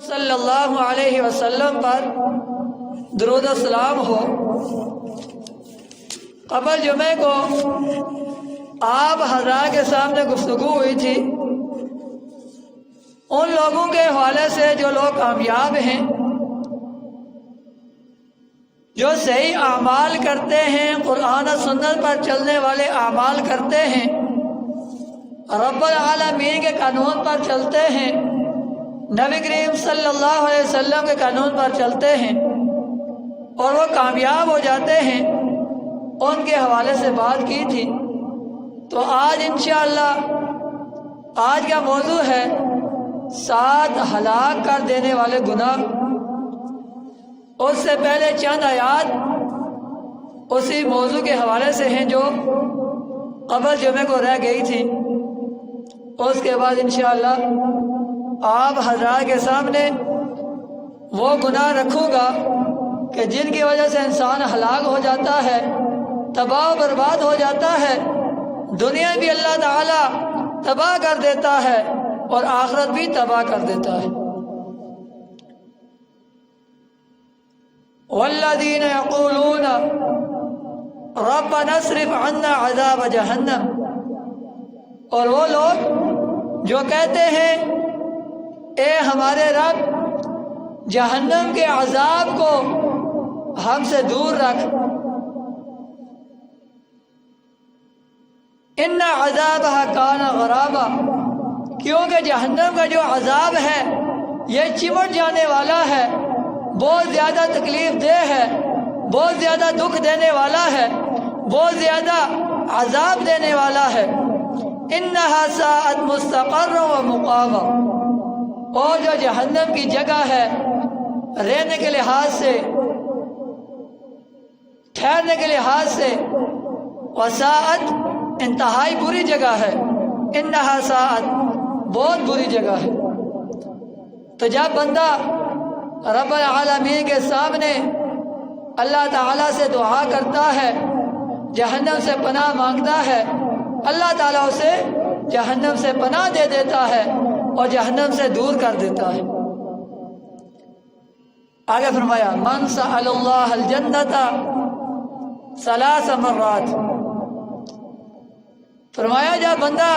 صلی اللہ علیہ وسلم پر درود و سلام ہو۔ قبل جمعے کو آپ حضرات کے سامنے گفتگو ہوئی تھی ان لوگوں کے حوالے سے جو لوگ کامیاب ہیں، جو صحیح اعمال کرتے ہیں، قرآن و سنت پر چلنے والے اعمال کرتے ہیں، رب العالمین کے قانون پر چلتے ہیں، نبی کریم صلی اللہ علیہ وسلم کے قانون پر چلتے ہیں اور وہ کامیاب ہو جاتے ہیں، ان کے حوالے سے بات کی تھی۔ تو آج انشاءاللہ آج کا موضوع ہے 7 ہلاک کر دینے والے گناہ۔ اس سے پہلے چند آیات اسی موضوع کے حوالے سے ہیں جو قبل جمعے کو رہ گئی تھی۔ اس کے بعد انشاءاللہ آپ حضرات کے سامنے وہ گناہ رکھوں گا کہ جن کی وجہ سے انسان ہلاک ہو جاتا ہے، تباہ و برباد ہو جاتا ہے، دنیا بھی اللہ تعالی تباہ کر دیتا ہے اور آخرت بھی تباہ کر دیتا ہے۔ والذین یقولون ربنا اصرف عنا عذاب جہنم، اور وہ لوگ جو کہتے ہیں اے ہمارے رب جہنم کے عذاب کو ہم سے دور رکھ، ان عذابها کان غراما، کیونکہ جہنم کا جو عذاب ہے یہ چمٹ جانے والا ہے، بہت زیادہ تکلیف دہ ہے، بہت زیادہ دکھ دینے والا ہے، بہت زیادہ عذاب دینے والا ہے۔ انہا ساءت مستقرا و مقاما، اور جو جہنم کی جگہ ہے رہنے کے لحاظ سے، ٹھہرنے کے لحاظ سے، وساءت انتہائی بری جگہ ہے، انہا ساءت بہت بری جگہ ہے۔ تو جب بندہ رب العالمین کے سامنے اللہ تعالیٰ سے دعا کرتا ہے، جہنم سے پناہ مانگتا ہے، اللہ تعالیٰ اسے جہنم سے پناہ دے دیتا ہے اور جہنم سے دور کر دیتا ہے۔ آگے فرمایا من سأل اللہ الجنت 3 مرات، فرمایا جب بندہ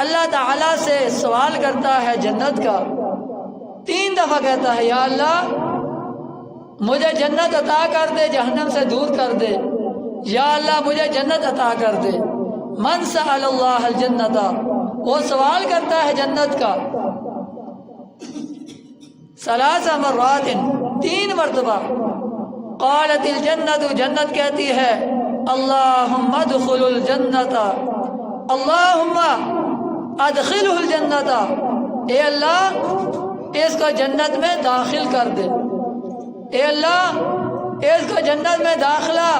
اللہ تعالیٰ سے سوال کرتا ہے جنت کا، 3 دفعہ کہتا ہے یا اللہ مجھے جنت عطا کر دے، جہنم سے دور کر دے، یا اللہ مجھے جنت عطا کر دے۔ من سأل اللہ الجنت، وہ سوال کرتا ہے جنت کا 3 مرات، 3 مرتبہ۔ قالت الجنت، جنت کہتی ہے اللہم ادخل الجنت، اللہم ادخلہ الجنت، اے اللہ اس کو جنت میں داخل کر دے، اے اللہ اس کو جنت میں داخلہ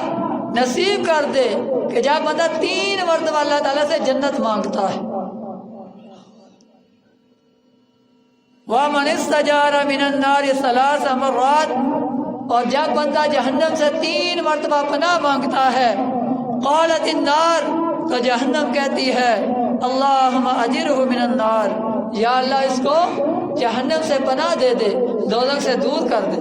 نصیب کر دے۔ کہ جب بندہ 3 مرتبہ اللہ تعالیٰ سے جنت مانگتا ہے۔ وَمَنِ اسْتَجَارَ مِنَ النَّارِ 3 مرات، اور جب بندہ جہنم سے 3 مرتبہ پناہ مانگتا ہے، قالت النار، تو جہنم کہتی ہے اللہم اجرہ من النار، یا اللہ اس کو جہنم سے پناہ دے دے، دوزخ سے دور کر دے۔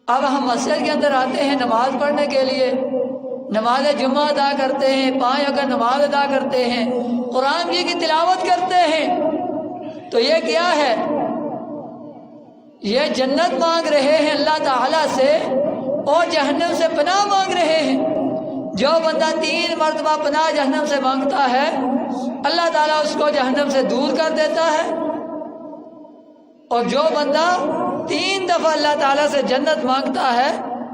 اب ہم مسجد کے اندر آتے ہیں نماز پڑھنے کے لیے، نماز جمعہ ادا کرتے ہیں، 5 وقت نماز ادا کرتے ہیں، قرآن جی کی تلاوت کرتے ہیں، تو یہ کیا ہے؟ یہ جنت مانگ رہے ہیں اللہ تعالیٰ سے اور جہنم سے پناہ مانگ رہے ہیں۔ جو بندہ 3 مرتبہ پناہ جہنم سے مانگتا ہے، اللہ تعالیٰ اس کو جہنم سے دور کر دیتا ہے، اور جو بندہ 3 دفعہ اللہ تعالیٰ سے جنت مانگتا ہے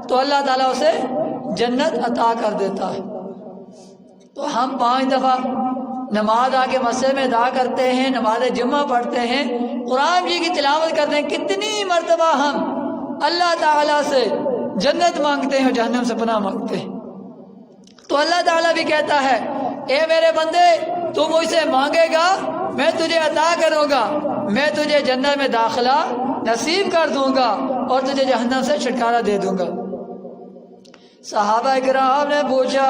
تو اللہ تعالیٰ اسے جنت عطا کر دیتا ہے۔ تو ہم 5 دفعہ نماز آ کے مسجد میں ادا کرتے ہیں، نماز جمعہ پڑھتے ہیں، قرآن جی کی تلاوت کرتے ہیں، کتنی مرتبہ ہم اللہ تعالیٰ سے جنت مانگتے ہیں اور جہنم سے پناہ مانگتے ہیں۔ تو اللہ تعالیٰ بھی کہتا ہے اے میرے بندے تو مجھ سے مانگے گا میں تجھے عطا کروں گا، میں تجھے جنت میں داخلہ نصیب کر دوں گا اور تجھے جہنم سے چھٹکارا دے دوں گا۔ صحابہ کرام نے پوچھا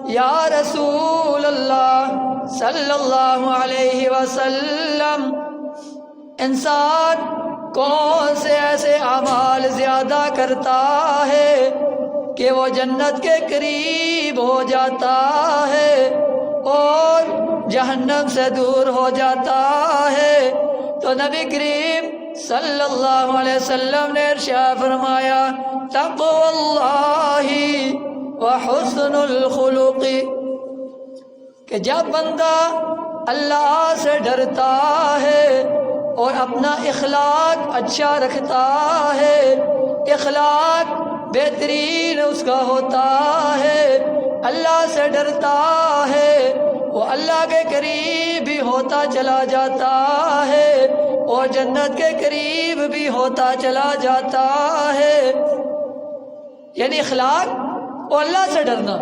یا رسول اللہ صلی اللہ علیہ وسلم انسان کون سے ایسے اعمال زیادہ کرتا ہے کہ وہ جنت کے قریب ہو جاتا ہے اور جہنم سے دور ہو جاتا ہے؟ تو نبی کریم صلی اللہ علیہ وسلم نے ارشاد فرمایا تقوی اللہ وحسن الخلق، کہ جب بندہ اللہ سے ڈرتا ہے اور اپنا اخلاق اچھا رکھتا ہے، اخلاق بہترین اس کا ہوتا ہے، اللہ سے ڈرتا ہے، وہ اللہ کے قریب بھی ہوتا چلا جاتا ہے اور جنت کے قریب بھی ہوتا چلا جاتا ہے۔ یعنی اخلاق اور اللہ سے ڈرنا۔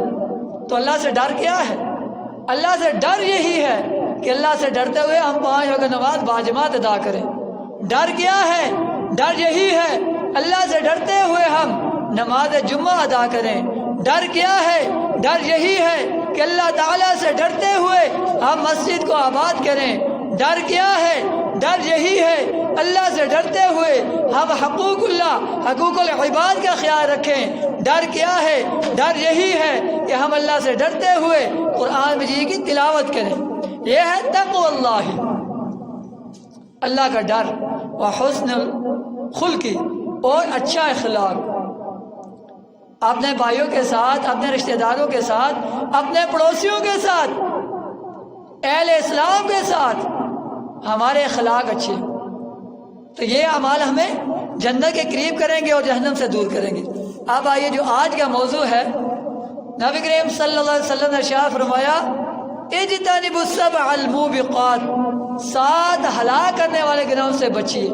تو اللہ سے ڈر کیا ہے؟ اللہ سے ڈر یہی ہے کہ اللہ سے ڈرتے ہوئے ہم 5 وقت نماز باجماعت ادا کریں۔ ڈر کیا ہے؟ ڈر یہی ہے اللہ سے ڈرتے ہوئے ہم نماز جمعہ ادا کریں۔ ڈر کیا ہے؟ ڈر یہی ہے کہ اللہ تعالیٰ سے ڈرتے ہوئے ہم مسجد کو آباد کریں۔ ڈر کیا ہے؟ ڈر یہی ہے اللہ سے ڈرتے ہوئے ہم حقوق اللہ، حقوق العباد کا خیال رکھیں۔ ڈر کیا ہے؟ ڈر یہی ہے کہ ہم اللہ سے ڈرتے ہوئے قرآن مجید کی تلاوت کریں۔ یہ ہے تقوی اللہ، اللہ کا ڈر، وحسن خلقی، اور اچھا اخلاق۔ اپنے بھائیوں کے ساتھ، اپنے رشتہ داروں کے ساتھ، اپنے پڑوسیوں کے ساتھ، اہل اسلام کے ساتھ ہمارے اخلاق اچھے، تو یہ اعمال ہمیں جنت کے قریب کریں گے اور جہنم سے دور کریں گے۔ اب آئیے جو آج کا موضوع ہے، نبی کریم صلی اللہ علیہ وسلم نے ارشاد فرمایا اجتنبوا السبع الموبقات، 7 ہلاک کرنے والے گناہوں سے بچیے۔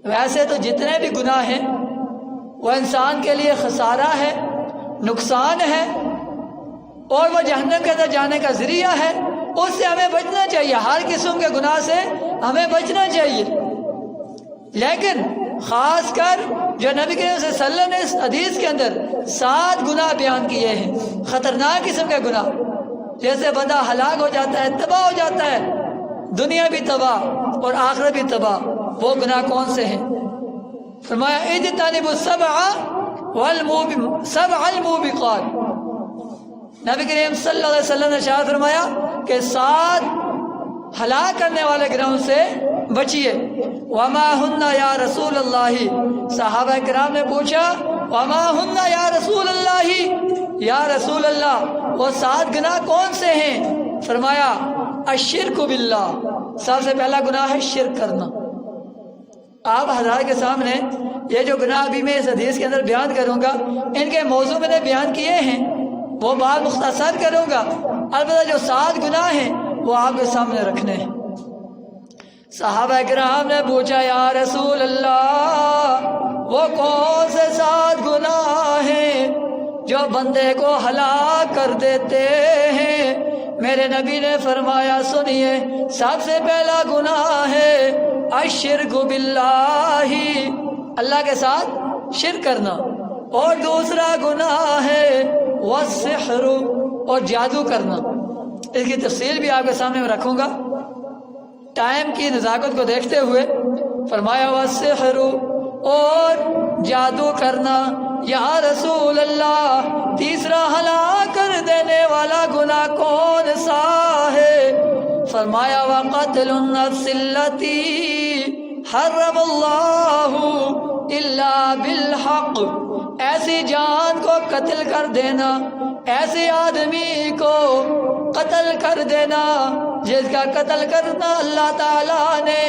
ویسے تو جتنے بھی گناہ ہیں وہ انسان کے لیے خسارہ ہے، نقصان ہے، اور وہ جہنم کے اندر جانے کا ذریعہ ہے، اس سے ہمیں بچنا چاہیے، ہر قسم کے گناہ سے ہمیں بچنا چاہیے۔ لیکن خاص کر جو نبی کریم صلی اللہ علیہ وسلم نے اس حدیث کے اندر 7 گناہ بیان کیے ہیں، خطرناک قسم کے گناہ، جیسے بندہ ہلاک ہو جاتا ہے، تباہ ہو جاتا ہے، دنیا بھی تباہ اور آخرت بھی تباہ، وہ گناہ کون سے ہیں؟ فرمایا اجتنبوا سبع الموبقات۔ نبی کریم صلی اللہ علیہ وسلم نے ارشاد فرمایا کہ 7 ہلاک کرنے والے گناہوں سے بچیے۔ وما ہن یا رسول اللہ، صحابہ کرام نے پوچھا وما ہن یا رسول اللہ، یا رسول اللہ وہ 7 گناہ کون سے ہیں؟ فرمایا الشرک باللہ، سب سے پہلا گناہ ہے شرک کرنا۔ آپ حضرات کے سامنے یہ جو گناہ ابھی میں اس حدیث کے اندر بیان کروں گا، ان کے موضوع میں نے بیان کیے ہیں، وہ بات مختصر کروں گا، البتہ جو 7 گناہ ہیں وہ آپ کے سامنے رکھنے ہیں۔ صحابہ کرام نے پوچھا یا رسول اللہ وہ کون سے 7 گناہ ہیں جو بندے کو ہلاک کر دیتے ہیں؟ میرے نبی نے فرمایا سنیے، سب سے پہلا گناہ ہے الشرک باللہ، اللہ کے ساتھ شرک کرنا، اور دوسرا گناہ ہے والسحر، اور جادو کرنا۔ اس کی تفصیل بھی آپ کے سامنے میں رکھوں گا ٹائم کی نزاکت کو دیکھتے ہوئے۔ فرمایا والسحر، اور جادو کرنا۔ یا رسول اللہ تیسرا ہلاک کر دینے والا گناہ کون سا ہے؟ فرمایا وقتل النفس التی حرم اللہ الا بالحق، ایسی جان کو قتل کر دینا، ایسے آدمی کو قتل کر دینا جس کا قتل کرنا اللہ تعالیٰ نے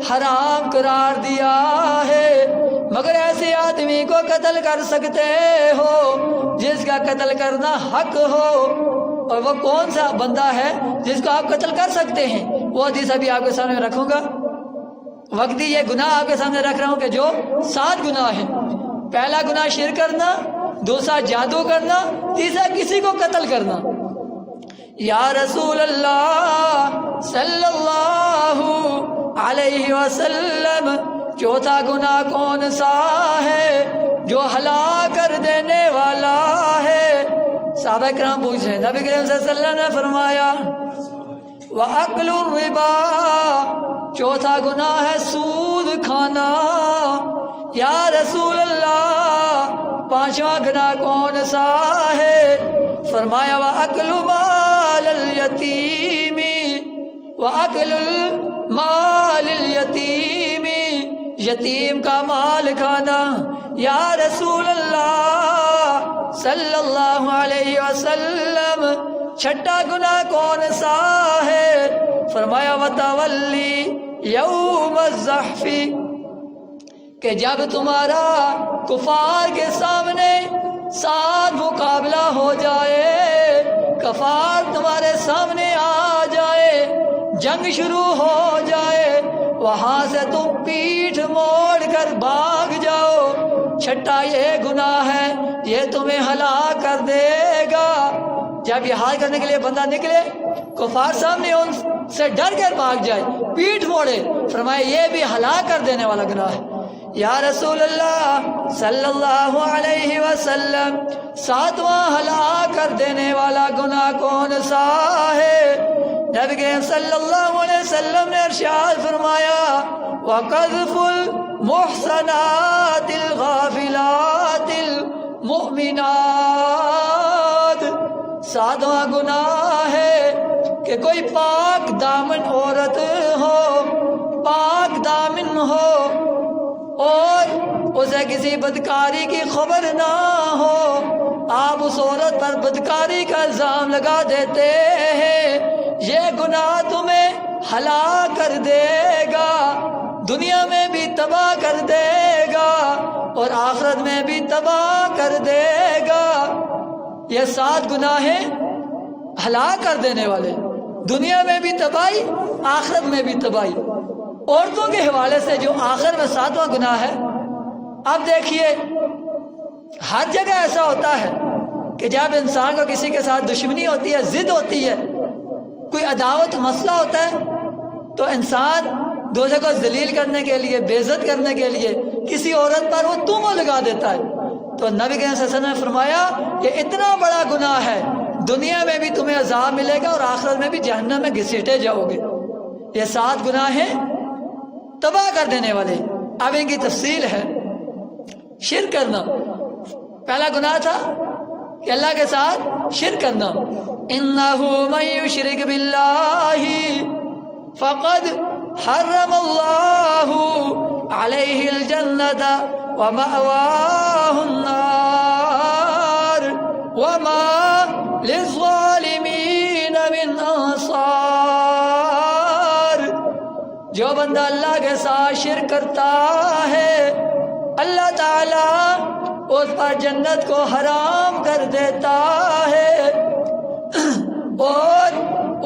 حرام قرار دیا ہے، مگر ایسے آدمی کو قتل کر سکتے ہو جس کا قتل کرنا حق ہو۔ اور وہ کون سا بندہ ہے جس کو آپ قتل کر سکتے ہیں؟ وہ حدیث ابھی آپ کے سامنے رکھوں گا۔ وقتی یہ گناہ آپ کے سامنے رکھ رہا ہوں کہ جو 7 گناہ ہیں۔ پہلا گناہ شرک کرنا، دوسرا جادو کرنا، تیسرا کسی کو قتل کرنا۔ یا رسول اللہ صلی اللہ علیہ وسلم چوتھا گناہ کون سا ہے جو ہلاک کر دینے والا ہے؟ صحابہ کرام پوچھ رہے ہیں، نبی کریم صلی اللہ علیہ وسلم نے فرمایا وَأَكْلُ الرِّبَا، چوتھا گناہ ہے سود کھانا۔ یا رسول اللہ پانچواں گناہ کون سا ہے؟ فرمایا وَأَكْلُ مَالَ الْيَتِيمِ وَأَكْلُ الْمَالِ الْيَتِيمِ، یتیم کا مال کھانا۔ یا رسول اللہ صلی اللہ علیہ وسلم چھٹا گناہ کون سا ہے؟ فرمایا وَتَوَلِّي يَوْمَ الزَّحْفِ، کہ جب تمہارا کفار کے سامنے ساتھ مقابلہ ہو جائے، کفار تمہارے سامنے آ جائے، جنگ شروع ہو جائے، وہاں سے تم پیٹھ موڑ کر بھاگ جاؤ، چھٹا یہ گناہ ہے، یہ تمہیں ہلاک کر دے گا۔ جب یہ حال کرنے کے لیے بندہ نکلے، کفار سامنے ان سے ڈر کر بھاگ جائے، پیٹھ موڑے، فرمایا یہ بھی ہلاک کر دینے والا گناہ ہے۔ یا رسول اللہ صلی اللہ علیہ وسلم ساتواں ہلاک کر دینے والا گناہ کون سا ہے؟ نبی کریم صلی اللہ علیہ وسلم نے ارشاد فرمایا وَقَذْفُ الْمُحْصَنَاتِ الْغَافِلَاتِ الْمُؤْمِنَاتِ، ساتواں گناہ ہے کہ کوئی پاک دامن عورت ہو، پاک دامن ہو اور اسے کسی بدکاری کی خبر نہ ہو، آپ اس عورت پر بدکاری کا الزام لگا دیتے ہیں، یہ گناہ تمہیں ہلاک کر دے گا، دنیا میں بھی تباہ کر دے گا اور آخرت میں بھی تباہ کر دے گا۔ یہ 7 گناہ ہیں ہلاک کر دینے والے، دنیا میں بھی تباہی، آخرت میں بھی تباہی۔ عورتوں کے حوالے سے جو آخر میں 7واں گناہ ہے، اب دیکھیے ہر جگہ ایسا ہوتا ہے کہ جب انسان کو کسی کے ساتھ دشمنی ہوتی ہے، ضد ہوتی ہے، کوئی عداوت مسئلہ ہوتا ہے، تو انسان دوسرے کو ذلیل کرنے کے لیے، بے عزت کرنے کے لیے کسی عورت پر وہ تہمت لگا دیتا ہے۔ تو نبی کریم صلی اللہ علیہ وسلم نے فرمایا کہ اتنا بڑا گناہ ہے، دنیا میں بھی تمہیں عذاب ملے گا اور آخرت میں بھی جہنم میں گھسیٹے جاؤ گے۔ یہ 7 گناہ ہیں تباہ کر دینے والے۔ اب ان کی تفصیل ہے۔ شرک کرنا پہلا گناہ تھا کہ اللہ کے ساتھ شرک کرنا۔ انہ من یشرک باللہ فقد حرم اللہ علیہ الجنۃ ومأواہ النار وما للظالمین من انصار۔ جو بندہ اللہ کے ساتھ شرک کرتا ہے، اللہ تعالیٰ اس پر جنت کو حرام کر دیتا ہے اور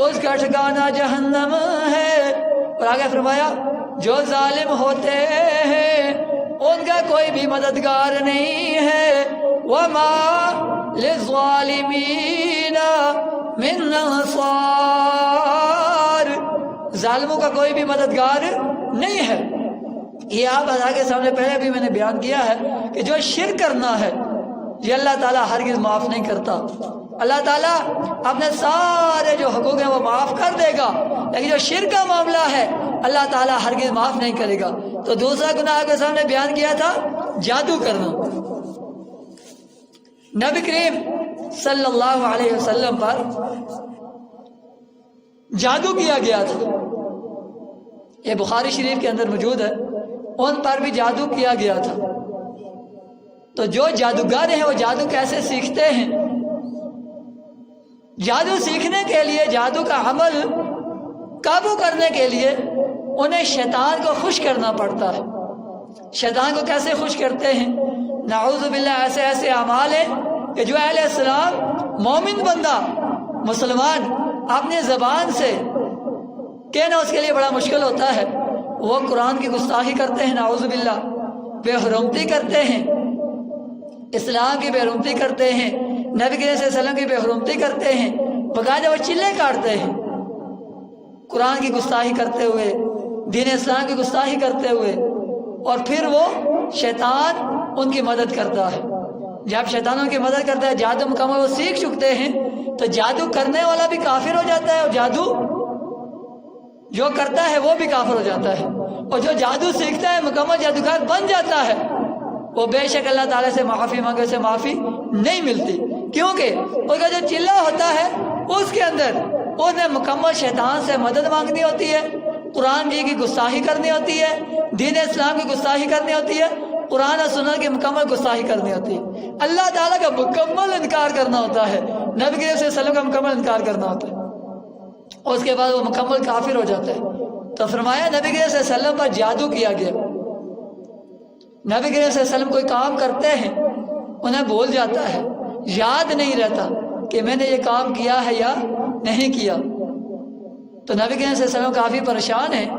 اس کا ٹھکانہ جہنم ہے۔ اور آگے فرمایا جو ظالم ہوتے ہیں ان کا کوئی بھی مددگار نہیں ہے۔ وَمَا لِلظَّالِمِينَ مِنْ أَنصَارٍ، ظالموں کا کوئی بھی مددگار نہیں ہے۔ یہ آپ اللہ کے سامنے پہلے بھی میں نے بیان کیا ہے کہ جو شرک کرنا ہے یہ اللہ تعالیٰ ہرگز معاف نہیں کرتا۔ اللہ تعالیٰ اپنے سارے جو حقوق ہیں وہ معاف کر دے گا، لیکن جو شرک کا معاملہ ہے اللہ تعالیٰ ہرگز معاف نہیں کرے گا۔ تو دوسرا گناہ کے سامنے بیان کیا تھا جادو کرنا۔ نبی کریم صلی اللہ علیہ وسلم پر جادو کیا گیا تھا، یہ بخاری شریف کے اندر موجود ہے، ان پر بھی جادو کیا گیا تھا۔ تو جو جادوگر ہیں وہ جادو کیسے سیکھتے ہیں؟ جادو سیکھنے کے لیے، جادو کا عمل قابو کرنے کے لیے انہیں شیطان کو خوش کرنا پڑتا ہے۔ شیطان کو کیسے خوش کرتے ہیں؟ نعوذ باللہ ایسے ایسے اعمال ہیں کہ جو اہل اسلام مومن بندہ مسلمان اپنی زبان سے کہنا اس کے لیے بڑا مشکل ہوتا ہے۔ وہ قرآن کی گستاخی کرتے ہیں، نعوذ باللہ، بے حرمتی کرتے ہیں، اسلام کی بے حرمتی کرتے ہیں، نبی کریم صلی اللہ علیہ وسلم کی بے حرمتی کرتے ہیں، باقاعدہ وہ چلے کاٹتے ہیں قرآن کی گستاخی کرتے ہوئے، دین اسلام کی گستاخی کرتے ہوئے، اور پھر وہ شیطان ان کی مدد کرتا ہے۔ جب شیطان ان کی مدد کرتا ہے، جادو مکمل وہ سیکھ چکتے ہیں، تو جادو کرنے والا بھی کافر ہو جاتا ہے اور جادو جو کرتا ہے وہ بھی کافر ہو جاتا ہے، اور جو جادو سیکھتا ہے مکمل جادوگر بن جاتا ہے، وہ بے شک اللہ تعالیٰ سے معافی مانگے سے معافی نہیں ملتی، کیونکہ اس کا جو چلہ ہوتا ہے اس کے اندر اس نے مکمل شیطان سے مدد مانگنی ہوتی ہے، قرآن جی کی گستاخی کرنی ہوتی ہے، دین اسلام کی گستاخی کرنی ہوتی ہے، قرآن اور سنت کی مکمل گستاخی کرنی ہوتی ہے، اللہ تعالیٰ کا مکمل انکار کرنا ہوتا ہے، نبی کریم صلی اللہ علیہ وسلم کا مکمل انکار کرنا ہوتا ہے، اور اس کے بعد وہ مکمل کافر ہو جاتا ہے۔ تو فرمایا نبی کریم صلی اللہ علیہ وسلم پر جادو کیا گیا، نبی کریم صلی اللہ علیہ وسلم کوئی کام کرتے ہیں انہیں بھول جاتا ہے، یاد نہیں رہتا کہ میں نے یہ کام کیا ہے یا نہیں کیا۔ تو نبی کریم صلی اللہ علیہ وسلم کافی پریشان ہیں۔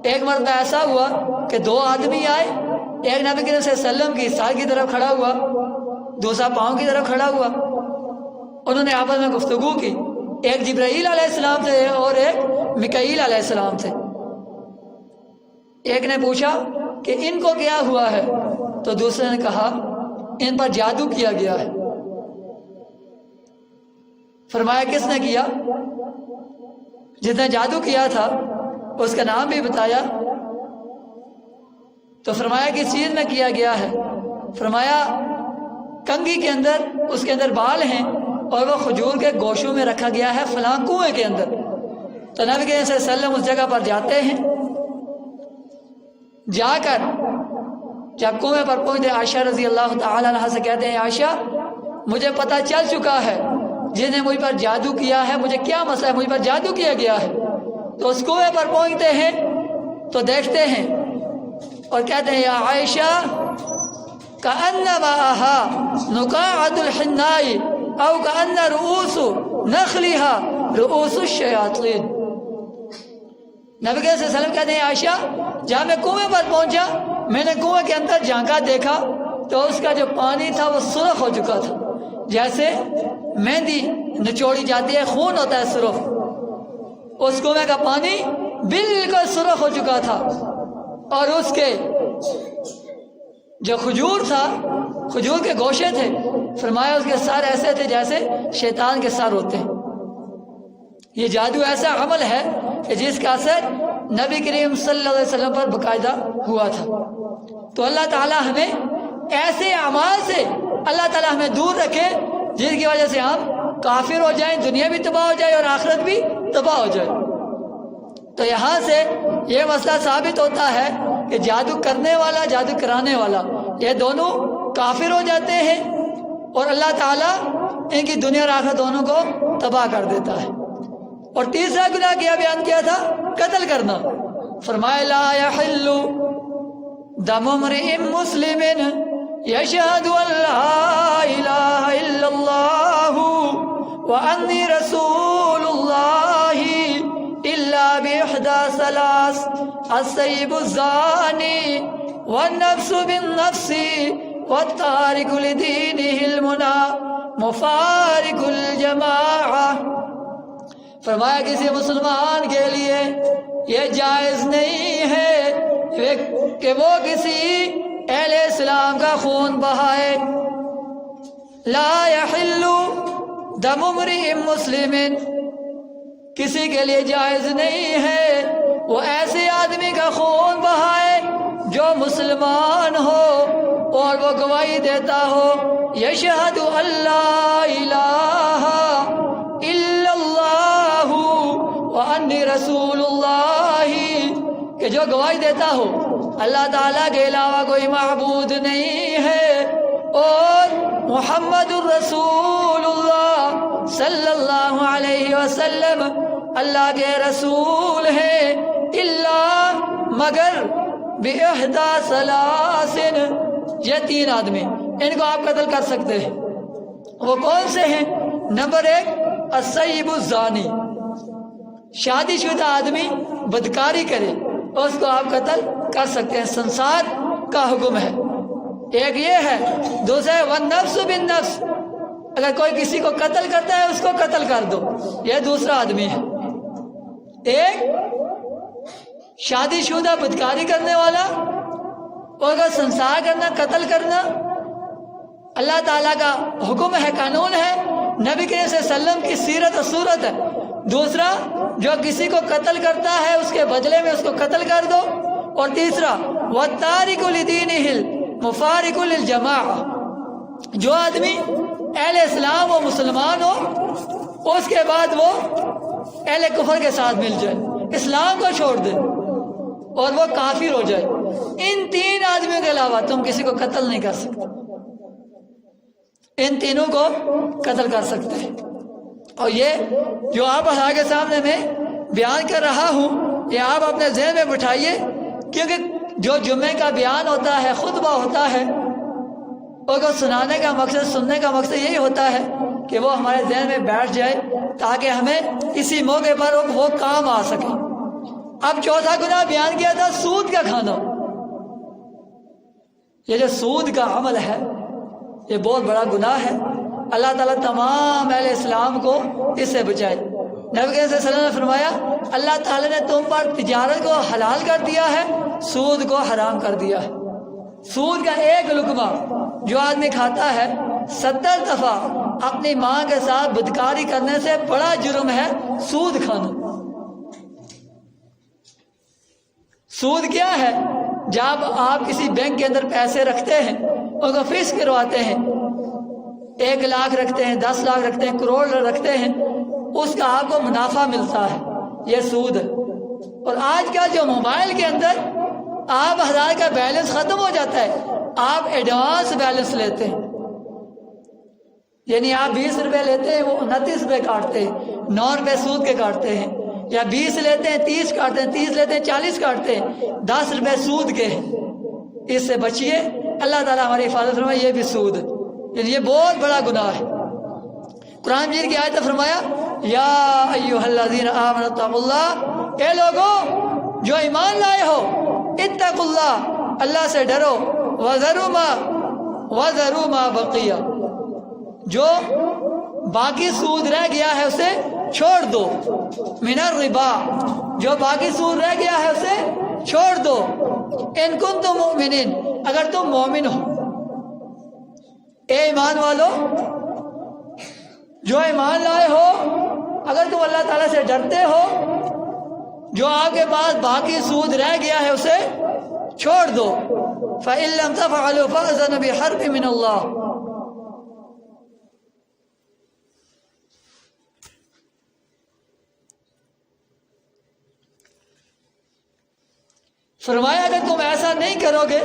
ایک مرتبہ ایسا ہوا کہ دو آدمی آئے، ایک نبی کریم صلی اللہ علیہ وسلم کی سار کی طرف کھڑا ہوا، دوسرا پاؤں کی طرف کھڑا ہوا، انہوں نے آپس میں گفتگو کی، ایک جبرائیل علیہ السلام سے اور ایک میکائیل علیہ السلام سے۔ ایک نے پوچھا کہ ان کو کیا ہوا ہے، تو دوسرے نے کہا ان پر جادو کیا گیا ہے۔ فرمایا کس نے کیا؟ جس نے جادو کیا تھا اس کا نام بھی بتایا۔ تو فرمایا کس چیز میں کیا گیا ہے؟ فرمایا کنگھی کے اندر، اس کے اندر بال ہیں اور وہ کھجور کے گوشوں میں رکھا گیا ہے فلاں کنویں کے اندر۔ تو نبی کریم صلی اللہ علیہ وسلم اس جگہ پر جاتے ہیں، جا کر جب کنویں پر پہنچتے عائشہ رضی اللہ تعالی عنہا سے کہتے ہیں عائشہ مجھے پتہ چل چکا ہے جس نے مجھ پر جادو کیا ہے، مجھے کیا مسئلہ ہے، مجھ پر جادو کیا گیا ہے۔ تو اس کنویں پر پہنچتے ہیں تو دیکھتے ہیں اور کہتے ہیں یا عائشہ کأن ماءها نقاعة الحناء او کأن رؤوس نخلها رؤوس الشیاطین۔ نبی صلی اللہ علیہ وسلم کہتے ہیں عائشہ جہاں میں کنویں پر پہنچا میں نے کنویں کے اندر جھانکا دیکھا تو اس کا جو پانی تھا وہ سرخ ہو چکا تھا، جیسے مہندی نچوڑی جاتی ہے خون ہوتا ہے سرخ، اس کنویں کا پانی بالکل سرخ ہو چکا تھا، اور اس کے جو کھجور تھا، کھجور کے گوشے تھے، فرمایا اس کے سر ایسے تھے جیسے شیطان کے سر ہوتے ہیں۔ یہ جادو ایسا عمل ہے کہ جس کا اثر نبی کریم صلی اللہ علیہ وسلم پر باقاعدہ ہوا تھا۔ تو اللہ تعالیٰ ہمیں ایسے اعمال سے اللہ تعالیٰ ہمیں دور رکھے جس کی وجہ سے ہم کافر ہو جائیں، دنیا بھی تباہ ہو جائے اور آخرت بھی تباہ ہو جائے۔ تو یہاں سے یہ مسئلہ ثابت ہوتا ہے کہ جادو کرنے والا، جادو کرانے والا، یہ دونوں کافر ہو جاتے ہیں اور اللہ تعالیٰ ان کی دنیا اور آخرت دونوں کو تباہ کر دیتا ہے۔ اور تیسرا گناہ کیا بیان کیا تھا؟ قتل کرنا۔ فرمایا لا یحل دم امرئ مسلم یشہد ان لا الہ الا اللہ وانی رسول اللہ الا باحدى ثلاث السیب الزانی والنفس بالنفس والتارک لدینہ المنى مفارق الجماعہ۔ فرمایا کسی مسلمان کے لیے یہ جائز نہیں ہے کہ وہ کسی اہل اسلام کا خون بہائے۔ لا یحل دم امرئ مسلم، کسی کے لیے جائز نہیں ہے وہ ایسے آدمی کا خون بہائے جو مسلمان ہو اور وہ گواہی دیتا ہو یشہد ان لا الہ الا اللہ وانی رسول اللہ، کہ جو گواہی دیتا ہو اللہ تعالیٰ کے علاوہ کوئی معبود نہیں ہے اور محمد الرسول اللہ صلی اللہ علیہ وسلم اللہ کے رسول ہیں، اللہ مگر باحدى ثلاث، یہ تین آدمی ان کو آپ قتل کر سکتے ہیں۔ وہ کون سے ہیں؟ نمبر ایک السیب الزانی، شادی شدہ آدمی بدکاری کرے اس کو آپ قتل کر سکتے ہیں، سنسار کا حکم ہے، ایک یہ ہے۔ دوسرا والنفس بالنفس، اگر کوئی کسی کو قتل کرتا ہے اس کو قتل کر دو، یہ دوسرا آدمی ہے۔ ایک شادی شدہ بدکاری کرنے والا اور کا سنسار کرنا، قتل کرنا اللہ تعالیٰ کا حکم ہے، قانون ہے، نبی کریم صلی اللہ علیہ وسلم کی سیرت اور صورت ہے، دوسرا جو کسی کو قتل کرتا ہے اس کے بدلے میں اس کو قتل کر دو، اور تیسرا وَالتَّارِكُ لِدِينِهِ الْمُفَارِقُ لِلْجَمَاعَةِ، جو آدمی اہل اسلام و مسلمان ہو اس کے بعد وہ اہل کفر کے ساتھ مل جائے، اسلام کو چھوڑ دے اور وہ کافر ہو جائے، ان تین آدمیوں کے علاوہ تم کسی کو قتل نہیں کر سکتے، ان تینوں کو قتل کر سکتے ہیں۔ اور یہ جو آپ کے سامنے میں بیان کر رہا ہوں یہ آپ اپنے ذہن میں بٹھائیے، کیونکہ جو جمعے کا بیان ہوتا ہے، خطبہ ہوتا ہے، اور کو سنانے کا مقصد، سننے کا مقصد یہی ہوتا ہے کہ وہ ہمارے ذہن میں بیٹھ جائے تاکہ ہمیں کسی موقع پر وہ کام آ سکے۔ اب چوتھا گناہ بیان کیا تھا سود کا کھانا۔ یہ جو سود کا عمل ہے یہ بہت بڑا گناہ ہے، اللہ تعالیٰ تمام اہل اسلام کو اس سے بچائے۔ نبی کریم صلی اللہ علیہ وسلم نے فرمایا اللہ تعالیٰ نے تم پر تجارت کو حلال کر دیا ہے، سود کو حرام کر دیا ہے۔ سود کا ایک لقمہ جو آدمی کھاتا ہے 70 دفعہ اپنی ماں کے ساتھ بدکاری کرنے سے بڑا جرم ہے سود کھانا۔ سود کیا ہے؟ جب آپ کسی بینک کے اندر پیسے رکھتے ہیں ان کو فکس کرواتے ہیں، 1 لاکھ رکھتے ہیں، 10 لاکھ رکھتے ہیں، کروڑ رکھتے ہیں، اس کا آپ کو منافع ملتا ہے، یہ سود ہے۔ اور آج کا جو موبائل کے اندر آپ 1000 کا بیلنس ختم ہو جاتا ہے، آپ ایڈوانس بیلنس لیتے ہیں، یعنی آپ 20 روپے لیتے ہیں وہ 29 روپے کاٹتے ہیں، 9 روپے سود کے کاٹتے ہیں، یا 20 لیتے ہیں 30 کاٹتے ہیں، 30 لیتے ہیں 40 کاٹتے ہیں، 10 روپے سود کے ہیں۔ اس سے بچیے، اللہ تعالیٰ ہماری حفاظت فرمائے، یہ بھی سود ہے، یعنی یہ بہت بڑا گناہ ہے۔ قرآن مجید کی آیت نے فرمایا یا ایھا الذین آمنوا اتقوا اللہ، اے لوگوں جو ایمان لائے ہو، اتقوا اللہ، اللہ سے ڈرو، وذروا ما بقی، جو باقی سود رہ گیا ہے اسے چھوڑ دو، من الربا، جو باقی سود رہ گیا ہے اسے چھوڑ دو، ان کنتم مؤمنین، اگر تم مومن ہو۔ اے ایمان والو، جو ایمان لائے ہو، اگر تم اللہ تعالیٰ سے ڈرتے ہو، جو آپ کے پاس باقی سود رہ گیا ہے اسے چھوڑ دو۔ فَإِن لَّمْ تَفْعَلُوا فَأْذَنُوا بِحَرْبٍ مِّنَ اللَّهِ، فرمایا اگر تم ایسا نہیں کرو گے،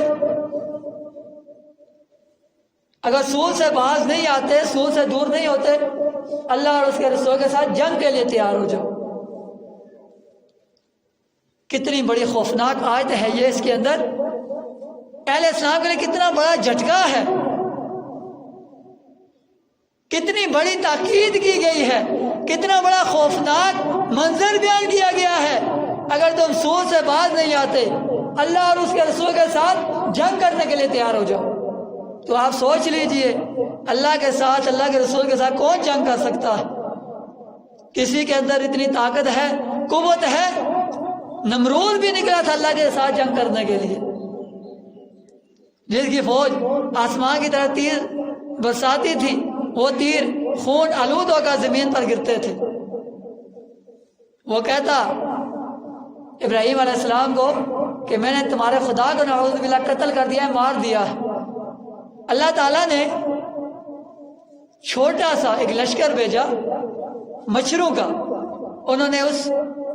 اگر سود سے باز نہیں آتے، سود سے دور نہیں ہوتے، اللہ اور اس کے رسول کے ساتھ جنگ کے لیے تیار ہو جاؤ۔ کتنی بڑی خوفناک آیت ہے یہ، اس کے اندر اہل اسلام کے لیے کتنا بڑا جھٹکا ہے، کتنی بڑی تاکید کی گئی ہے، کتنا بڑا خوفناک منظر بیان کیا گیا ہے۔ اگر تم سود سے باز نہیں آتے، اللہ اور اس کے رسول کے ساتھ جنگ کرنے کے لیے تیار ہو جاؤ۔ تو آپ سوچ لیجئے اللہ کے ساتھ، اللہ کے رسول کے ساتھ کون جنگ کر سکتا ہے؟ کسی کے اندر اتنی طاقت ہے، قوت ہے؟ نمرود بھی نکلا تھا اللہ کے ساتھ جنگ کرنے کے لیے، جس کی فوج آسمان کی طرف تیر برساتی تھی، وہ تیر خون آلود ہو کر زمین پر گرتے تھے۔ وہ کہتا ابراہیم علیہ السلام کو کہ میں نے تمہارے خدا کو نعوذ باللہ قتل کر دیا ہے، مار دیا ہے۔ اللہ تعالیٰ نے چھوٹا سا ایک لشکر بھیجا مچھروں کا، انہوں نے اس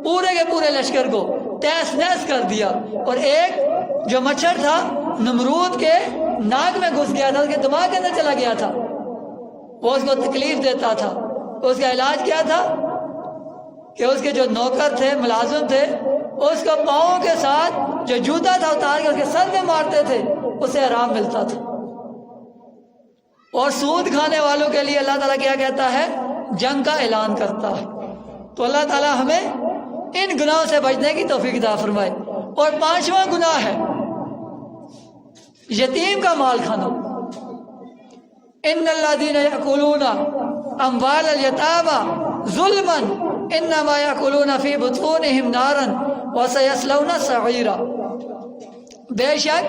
پورے کے پورے لشکر کو تہس نہس کر دیا، اور ایک جو مچھر تھا نمرود کے ناک میں گھس گیا تھا، اس کے دماغ کے اندر چلا گیا تھا، وہ اس کو تکلیف دیتا تھا۔ اس کا علاج کیا تھا کہ اس کے جو نوکر تھے، ملازم تھے، اس کو پاؤں کے ساتھ جو جوتا تھا اتار کے اس کے سر میں مارتے تھے، اسے آرام ملتا تھا۔ اور سود کھانے والوں کے لیے اللہ تعالیٰ کیا کہتا ہے؟ جنگ کا اعلان کرتا ہے۔ تو اللہ تعالیٰ ہمیں ان گناہوں سے بچنے کی توفیق عطا فرمائے۔ اور 5واں گناہ ہے یتیم کا مال کھانا۔ ان الذین یأکلون اموال الیتامی ظلما انما یأکلون فی بطونہم نارا وسیصلون سعیرا، بے شک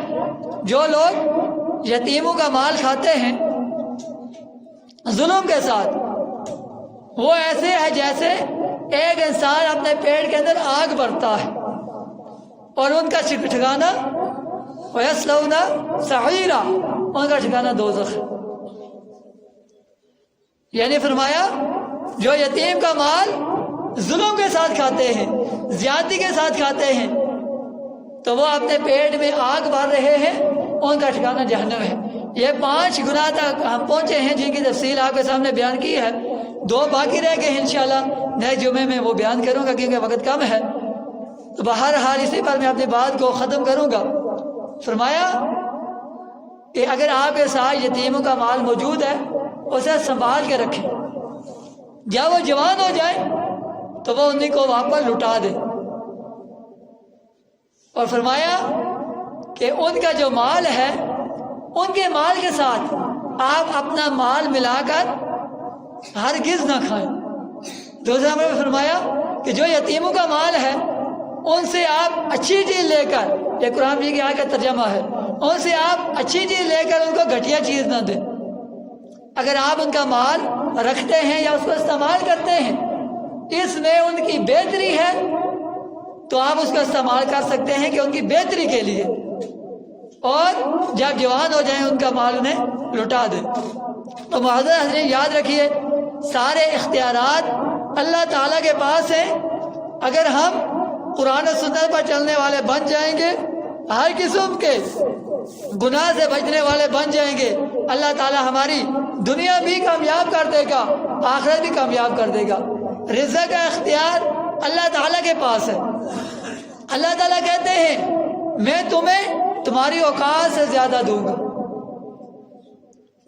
جو لوگ یتیموں کا مال کھاتے ہیں ظلم کے ساتھ، وہ ایسے ہے جیسے ایک انسان اپنے پیٹ کے اندر آگ بھرتا ہے اور ان کا ٹھکانہ وَيَصْلَوْنَ سَعِيرًا، ان کا ٹھکانہ دوزخ ہے۔ یعنی فرمایا جو یتیم کا مال ظلم کے ساتھ کھاتے ہیں، زیادتی کے ساتھ کھاتے ہیں، تو وہ اپنے پیٹ میں آگ بھر رہے ہیں، ان کا ٹھکانہ جہنم ہے۔ یہ 5 گناہ تک ہم پہنچے ہیں جن کی تفصیل آپ کے سامنے بیان کی ہے، 2 باقی رہ گئے ہیں، انشاءاللہ نئے جمعے میں وہ بیان کروں گا کیونکہ وقت کم ہے۔ تو بہرحال اسی پر میں اپنی بات کو ختم کروں گا۔ فرمایا کہ اگر آپ کے ساتھ یتیموں کا مال موجود ہے اسے سنبھال کے رکھیں، جب وہ جوان ہو جائے تو وہ انہیں کو واپس لٹا دیں۔ اور فرمایا کہ ان کا جو مال ہے ان کے مال کے ساتھ آپ اپنا مال ملا کر ہرگز نہ کھائیں۔ دوسرا میں فرمایا کہ جو یتیموں کا مال ہے ان سے آپ اچھی چیز لے کر، یہ قرآن کی آیت کا ترجمہ ہے، ان سے آپ اچھی چیز لے کر ان کو گھٹیا چیز نہ دیں۔ اگر آپ ان کا مال رکھتے ہیں یا اس کو استعمال کرتے ہیں، اس میں ان کی بہتری ہے تو آپ اس کو استعمال کر سکتے ہیں کہ ان کی بہتری کے لیے، اور جب جوان ہو جائیں ان کا مال انہیں لٹا دیں۔ تو معزز حضرین یاد رکھیے سارے اختیارات اللہ تعالیٰ کے پاس ہیں۔ اگر ہم قرآن و سنت پر چلنے والے بن جائیں گے، ہر قسم کے گناہ سے بچنے والے بن جائیں گے، اللہ تعالیٰ ہماری دنیا بھی کامیاب کر دے گا، آخرت بھی کامیاب کر دے گا۔ رزق کا اختیار اللہ تعالیٰ کے پاس ہے۔ اللہ تعالیٰ کہتے ہیں میں تمہیں تمہاری اوقات سے زیادہ دوں گا،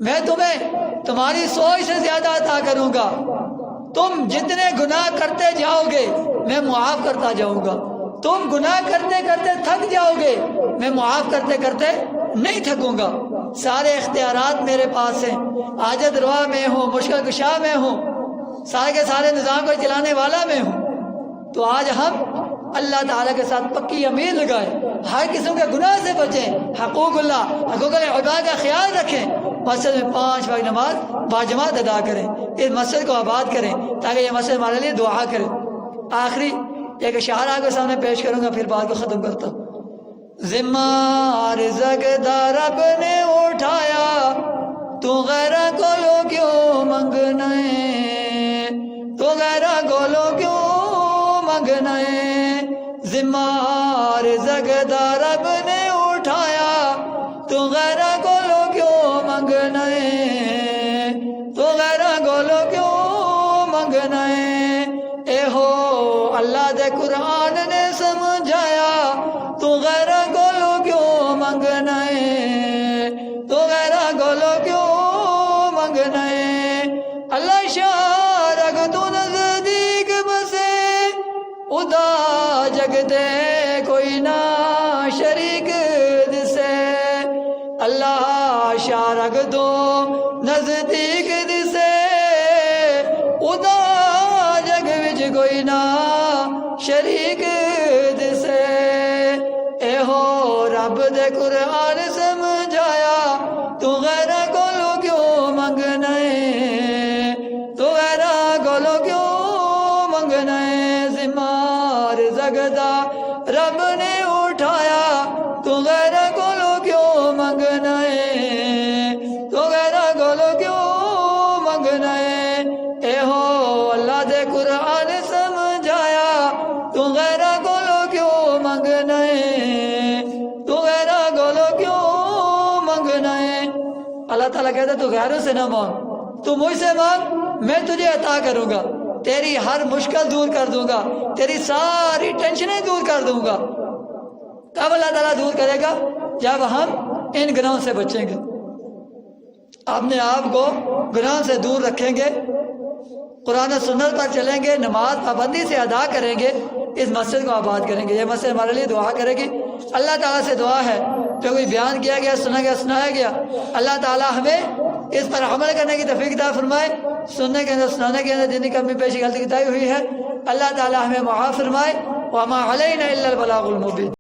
میں تمہیں تمہاری سوچ سے زیادہ عطا کروں گا، تم جتنے گناہ کرتے جاؤ گے میں معاف کرتا جاؤں گا، تم گناہ کرتے کرتے تھک جاؤ گے میں معاف کرتے کرتے نہیں تھکوں گا۔ سارے اختیارات میرے پاس ہیں، حاجت روا میں ہوں، مشکل کشا میں ہوں، سارے کے سارے نظام کو چلانے والا میں ہوں۔ تو آج ہم اللہ تعالیٰ کے ساتھ پکی امید لگائیں، ہر قسم کے گناہ سے بچیں، حقوق اللہ، حقوق العباد کا خیال رکھیں، مسجد میں 5 وقت نماز باجماعت ادا کریں، اس مسجد کو آباد کریں تاکہ یہ مسجد ہمارے لیے دعا کرے۔ آخری ایک اشعار آپ کے سامنے پیش کروں گا، پھر بات کو ختم کرتا ہوں۔ ذمہ رزق دار رب نے اٹھایا، تو غیرہ کو لو کیوں منگنا ہے، تو غیرہ کو لو کیوں منگنا ہے، ذمہ رزق دار رب نے اٹھایا، تو غیرہ کو لو کیوں منگنا ہے، تو غیرہ کو لو کیوں منگنا ہے، اے ہو اللہ دے قرآن نے سمجھایا، تو غیرہ کو لو کیوں منگنا ہے، تو غیرہ کو لو کیوں منگنا ہے، اللہ شاہ رگ تو نزدیک بسے، ادا جگ دے کوئی نہ شریک دسے، اللہ شاہ رگ دو نزدیک دسے، ادا جگ وچ کوئی نہ شریک دسے، اے ہو رب دے قرآن سمجھایا، تو غیرہ کو لو کیوں منگنا ہے، تو غیرہ کو لو کیوں منگنا ہے، ذمہ رزق دا رب نے اٹھایا، تو غیرہ کو لو کیوں منگنا ہے، تو غیرہ کو لو کیوں منگنا ہے، اے ہو اللہ دے قرآن سمجھایا، تو غیرہ کو لو کیوں منگنا ہے، تو غیرہ کو لو کیوں منگنا ہے۔ اللہ تعالیٰ کہتا ہے تو غیروں سے نہ مانگ، تو مجھ سے مانگ، میں تجھے عطا کروں گا، تیری ہر مشکل دور کر دوں گا، تیری ساری ٹینشنیں دور کر دوں گا۔ کب اللہ تعالیٰ دور کرے گا؟ جب ہم ان گناہوں سے بچیں گے، اپنے آپ کو گناہ سے دور رکھیں گے، قرآن و سنت پر چلیں گے، نماز پابندی سے ادا کریں گے، اس مسجد کو آباد کریں گے۔ یہ مسجد ہمارے لیے دعا کرے گی۔ اللہ تعالیٰ سے دعا ہے جو کوئی بیان کیا گیا، سنا گیا، سنایا گیا، اللہ تعالیٰ ہمیں اس پر عمل کرنے کی توفیق عطا فرمائے۔ سننے کے اندر، سنانے کے اندر جتنی کمی پیشی غلطی کتائی ہوئی ہے اللہ تعالیٰ ہمیں معاف فرمائے۔ وما علینا الا البلاغ المبین۔